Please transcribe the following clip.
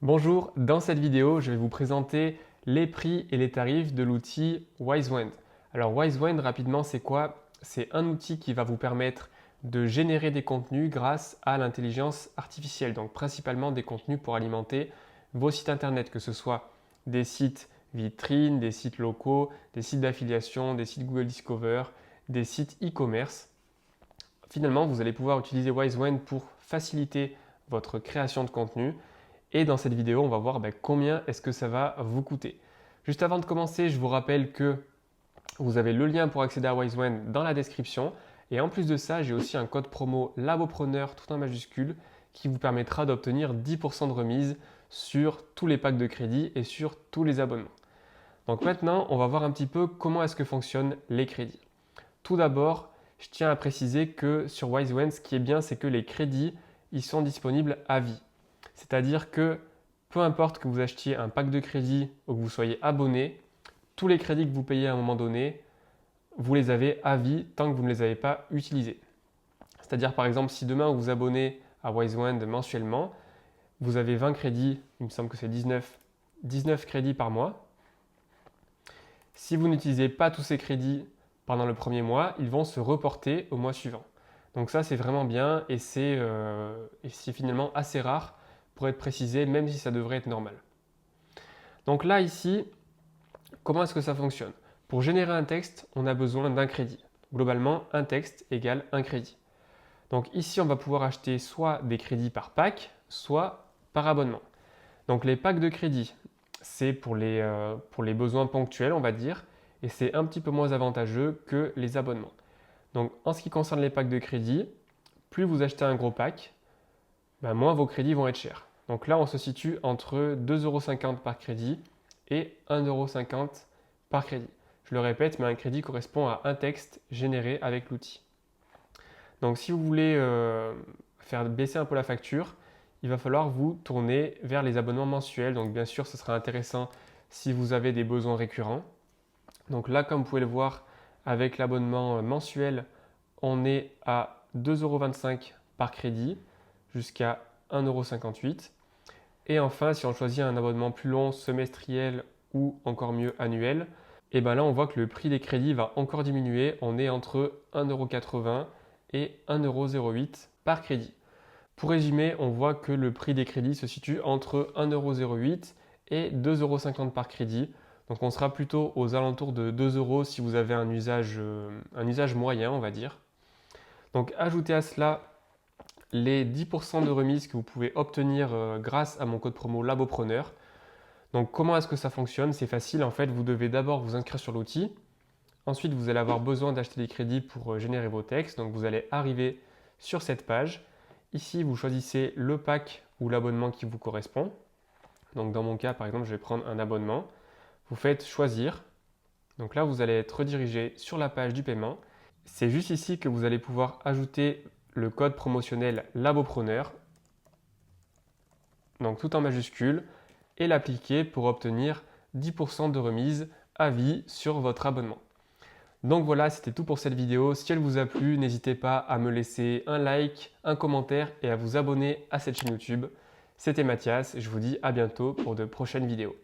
Bonjour, dans cette vidéo, je vais vous présenter les prix et les tarifs de l'outil Wisewend. Alors Wisewend, rapidement, c'est quoi? C'est un outil qui va vous permettre de générer des contenus grâce à l'intelligence artificielle, donc principalement des contenus pour alimenter vos sites internet, que ce soit des sites vitrines, des sites locaux, des sites d'affiliation, des sites Google Discover, des sites e-commerce. Finalement, vous allez pouvoir utiliser Wisewend pour faciliter votre création de contenu. Et dans cette vidéo, on va voir combien est-ce que ça va vous coûter. Juste avant de commencer, je vous rappelle que vous avez le lien pour accéder à Wisewend dans la description. Et en plus de ça, j'ai aussi un code promo Labopreneur tout en majuscule qui vous permettra d'obtenir 10% de remise sur tous les packs de crédit et sur tous les abonnements. Donc maintenant, on va voir un petit peu comment est-ce que fonctionnent les crédits. Tout d'abord, je tiens à préciser que sur Wisewend, ce qui est bien, c'est que les crédits, ils sont disponibles à vie. C'est-à-dire que peu importe que vous achetiez un pack de crédit ou que vous soyez abonné, tous les crédits que vous payez à un moment donné, vous les avez à vie tant que vous ne les avez pas utilisés. C'est-à-dire par exemple si demain vous vous abonnez à Wisewend mensuellement, vous avez 20 crédits, il me semble que c'est 19 crédits par mois. Si vous n'utilisez pas tous ces crédits pendant le premier mois, ils vont se reporter au mois suivant. Donc ça c'est vraiment bien et c'est finalement assez rare pour être précisé, même si ça devrait être normal. Donc là, ici, comment est-ce que ça fonctionne? Pour générer un texte, on a besoin d'un crédit. Globalement, un texte égale un crédit. Donc ici, on va pouvoir acheter soit des crédits par pack, soit par abonnement. Donc les packs de crédit, c'est pour les besoins ponctuels, on va dire, et c'est un petit peu moins avantageux que les abonnements. Donc en ce qui concerne les packs de crédit, plus vous achetez un gros pack, moins vos crédits vont être chers. Donc là, on se situe entre 2,50 € par crédit et 1,50 € par crédit. Je le répète, mais un crédit correspond à un texte généré avec l'outil. Donc si vous voulez faire baisser un peu la facture, il va falloir vous tourner vers les abonnements mensuels. Donc bien sûr, ce sera intéressant si vous avez des besoins récurrents. Donc là, comme vous pouvez le voir, avec l'abonnement mensuel, on est à 2,25 € par crédit jusqu'à 1,58 €. Et enfin, si on choisit un abonnement plus long, semestriel ou encore mieux annuel, et bien là on voit que le prix des crédits va encore diminuer. On est entre 1,80 € et 1,08 € par crédit. Pour résumer, on voit que le prix des crédits se situe entre 1,08 € et 2,50 € par crédit. Donc on sera plutôt aux alentours de 2 € si vous avez un usage moyen, on va dire. Donc ajoutez à cela les 10% de remise que vous pouvez obtenir grâce à mon code promo Labopreneur. Donc comment est-ce que ça fonctionne? C'est facile, en fait, vous devez d'abord vous inscrire sur l'outil. Ensuite, vous allez avoir besoin d'acheter des crédits pour générer vos textes. Donc vous allez arriver sur cette page. Ici, vous choisissez le pack ou l'abonnement qui vous correspond. Donc dans mon cas, par exemple, je vais prendre un abonnement. Vous faites choisir. Donc là, vous allez être redirigé sur la page du paiement. C'est juste ici que vous allez pouvoir ajouter le code promotionnel Labopreneur, donc tout en majuscule, et l'appliquer pour obtenir 10% de remise à vie sur votre abonnement. Donc voilà, c'était tout pour cette vidéo. Si elle vous a plu, n'hésitez pas à me laisser un like, un commentaire et à vous abonner à cette chaîne YouTube. C'était Mathias, je vous dis à bientôt pour de prochaines vidéos.